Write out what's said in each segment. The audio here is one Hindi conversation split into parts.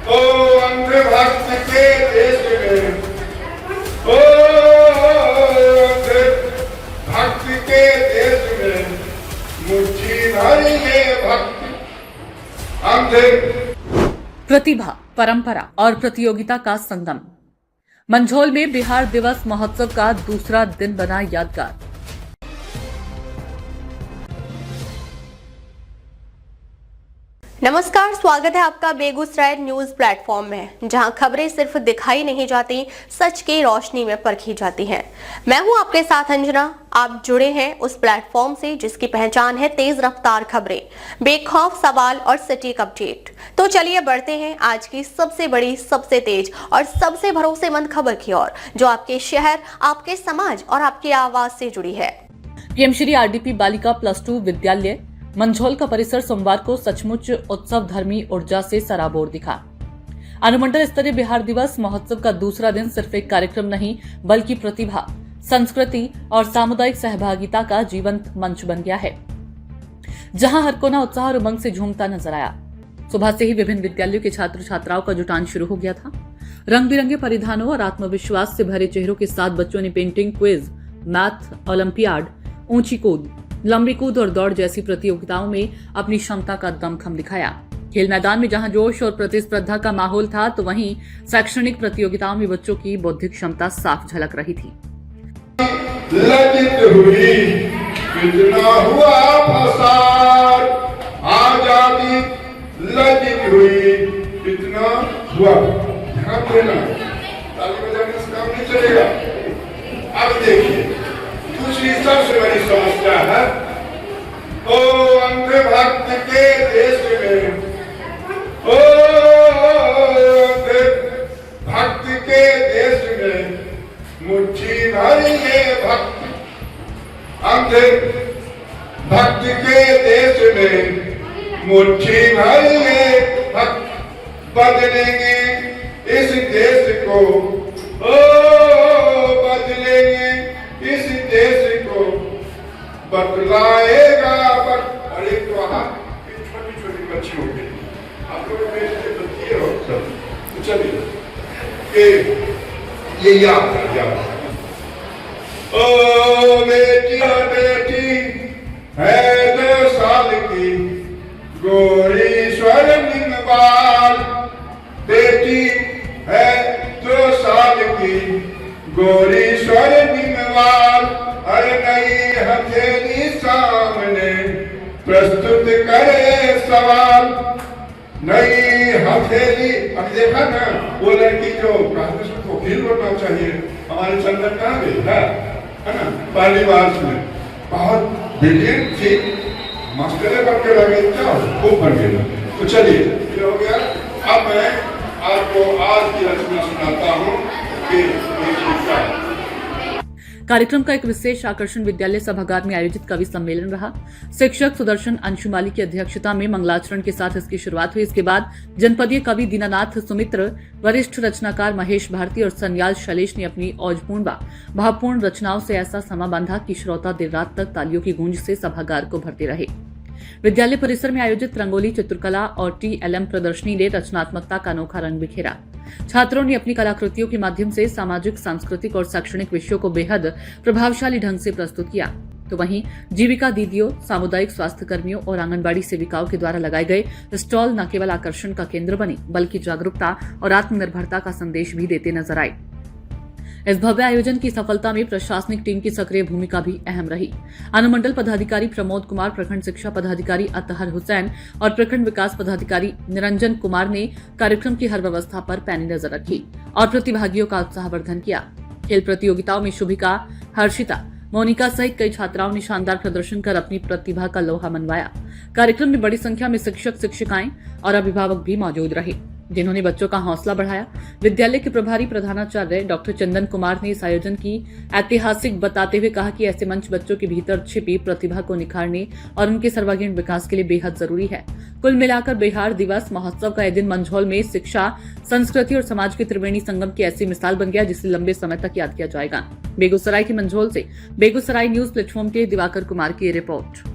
ओ अंधभक्त के देश में, ओ अंधभक्त के देश में मुट्ठी भर ये भक्ति अंधे। प्रतिभा, परंपरा और प्रतियोगिता का संगम। मंझौल में बिहार दिवस महोत्सव का दूसरा दिन बना यादगार। नमस्कार, स्वागत है आपका बेगूसराय न्यूज प्लेटफॉर्म में, जहां खबरें सिर्फ दिखाई नहीं जाती, सच की रोशनी में परखी जाती हैं। मैं हूं आपके साथ अंजना। आप जुड़े हैं उस प्लेटफॉर्म से जिसकी पहचान है तेज रफ्तार खबरें, बेखौफ सवाल और सटीक अपडेट। तो चलिए बढ़ते हैं आज की सबसे बड़ी, सबसे तेज और सबसे भरोसेमंद खबर की ओर, जो आपके शहर, आपके समाज और आपकी आवाज से जुड़ी है। पीएम श्री आरडीपी बालिका +2 विद्यालय मंझौल का परिसर सोमवार को सचमुच उत्सव धर्मी ऊर्जा से सराबोर दिखा। अनुमंडल स्तरीय बिहार दिवस महोत्सव का दूसरा दिन सिर्फ एक कार्यक्रम नहीं, बल्कि प्रतिभा, संस्कृति और सामुदायिक सहभागिता का जीवंत मंच बन गया है, जहां हर कोना उत्साह और उमंग से झूमता नजर आया। सुबह से ही विभिन्न विद्यालयों के छात्र छात्राओं का जुटान शुरू हो गया था। रंग बिरंगे परिधानों और आत्मविश्वास से भरे चेहरों के साथ बच्चों ने पेंटिंग, क्विज, मैथ ओलंपियाड, ऊंची कूद, लंबी कूद और दौड़ जैसी प्रतियोगिताओं में अपनी क्षमता का दमखम दिखाया। खेल मैदान में जहां जोश और प्रतिस्पर्धा का माहौल था, तो वहीं शैक्षणिक प्रतियोगिताओं में बच्चों की बौद्धिक क्षमता साफ झलक रही थी। लज्जित हुई कितना हुआ फसाद, आजादी लज्जित हुई कितना हुआ। ध्यान देना, ताली बजाने से काम नहीं चलेगा। अब देखिए, दूसरी सबसे बड़ी समस्या है, ओ अंधभक्त के देश में, ओ अंधभक्त के देश में मुट्ठी भर ये भक्ति अंधभक्त के देश में मुट्ठी भर ये भक्ति बदलेंगे इस देश को, ओ बदलेंगे इस देश को, बतलाएगा अरे तो छोटी छोटी बच्ची हो गई, आप लोग बच्ची हो सब, तो चलिए ये याद ओ बेटी है 2 साल की गोरी स्वर्णिम बाल, बेटी है 2 साल की गोरी स्वर्णिम बाल, हर नई हथेली सामने प्रस्तुत करे सवाल। नई हथेली, अब देखा ना वो लड़की जो वकील बनना चाहिए, हमारे चंदन कहाँ गई है ना, पहली बार में बहुत ब्रिलियंट थी, मास्टरे बन के लगे, खूब बन गए। तो चलिए ये हो गया। अब मैं आपको आज की रचना सुनाता हूँ कि कार्यक्रम का एक विशेष आकर्षण विद्यालय सभागार में आयोजित कवि सम्मेलन रहा। शिक्षक सुदर्शन अंशुमाली की अध्यक्षता में मंगलाचरण के साथ इसकी शुरुआत हुई। इसके बाद जनपदीय कवि दीनानाथ सुमित्र, वरिष्ठ रचनाकार महेश भारती और सन्याल शैलेश ने अपनी औजपूर्ण व भावपूर्ण रचनाओं से ऐसा समा बांधा कि श्रोता देर रात तक तालियों की गूंज से सभागार को भरते रहे। विद्यालय परिसर में आयोजित रंगोली, चित्रकला और TLM प्रदर्शनी ने रचनात्मकता का अनोखा रंग बिखेरा। छात्रों ने अपनी कलाकृतियों के माध्यम से सामाजिक, सांस्कृतिक और शैक्षणिक विषयों को बेहद प्रभावशाली ढंग से प्रस्तुत किया। तो वहीं जीविका दीदियों, सामुदायिक स्वास्थ्य कर्मियों और आंगनबाड़ी सेविकाओं के द्वारा लगाए गए स्टॉल न केवल आकर्षण का केंद्र बने, बल्कि जागरूकता और आत्मनिर्भरता का संदेश भी देते नजर आए। इस भव्य आयोजन की सफलता में प्रशासनिक टीम की सक्रिय भूमिका भी अहम रही। अनुमंडल पदाधिकारी प्रमोद कुमार, प्रखंड शिक्षा पदाधिकारी अतहर हुसैन और प्रखंड विकास पदाधिकारी निरंजन कुमार ने कार्यक्रम की हर व्यवस्था पर पैनी नजर रखी और प्रतिभागियों का उत्साहवर्धन किया। खेल प्रतियोगिताओं में शुभिका, हर्षिता, मोनिका सहित कई छात्राओं ने शानदार प्रदर्शन कर अपनी प्रतिभा का लोहा मनवाया। कार्यक्रम में बड़ी संख्या में शिक्षक, शिक्षिकाएं और अभिभावक भी मौजूद रहे, जिन्होंने बच्चों का हौसला बढ़ाया। विद्यालय के प्रभारी प्रधानाचार्य डॉक्टर चंदन कुमार ने इस आयोजन की ऐतिहासिक बताते हुए कहा कि ऐसे मंच बच्चों के भीतर छिपी प्रतिभा को निखारने और उनके सर्वांगीण विकास के लिए बेहद जरूरी है। कुल मिलाकर बिहार दिवस महोत्सव का यह दिन मंझौल में शिक्षा, संस्कृति और समाज के त्रिवेणी संगम की ऐसी मिसाल बन गया जिसे लंबे समय तक याद किया जाएगा। बेगूसराय के मंझौल से बेगूसराय न्यूज प्लेटफॉर्म के दिवाकर कुमार की रिपोर्ट।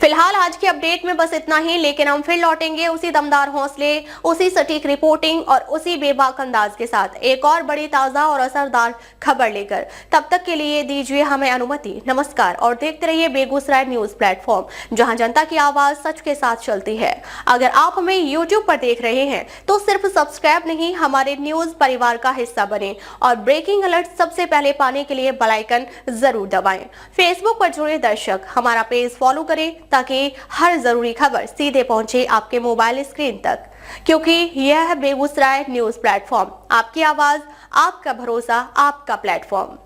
फिलहाल आज की अपडेट में बस इतना ही, लेकिन हम फिर लौटेंगे उसी दमदार हौसले, उसी सटीक रिपोर्टिंग और उसी बेबाक अंदाज के साथ एक और बड़ी ताजा और असरदार खबर लेकर। तब तक के लिए दीजिए हमें अनुमति। नमस्कार और देखते रहिए बेगूसराय न्यूज प्लेटफॉर्म, जहां जनता की आवाज सच के साथ चलती है। अगर आप हमें YouTube पर देख रहे हैं तो सिर्फ सब्सक्राइब नहीं, हमारे न्यूज परिवार का हिस्सा बने और ब्रेकिंग अलर्ट सबसे पहले पाने के लिए बेल आइकन जरूर दबाएं। फेसबुक पर जुड़े दर्शक हमारा पेज फॉलो करें ताकि हर जरूरी खबर सीधे पहुंचे आपके मोबाइल स्क्रीन तक, क्योंकि यह है बेगूसराय न्यूज प्लेटफॉर्म, आपकी आवाज, आपका भरोसा, आपका प्लेटफॉर्म।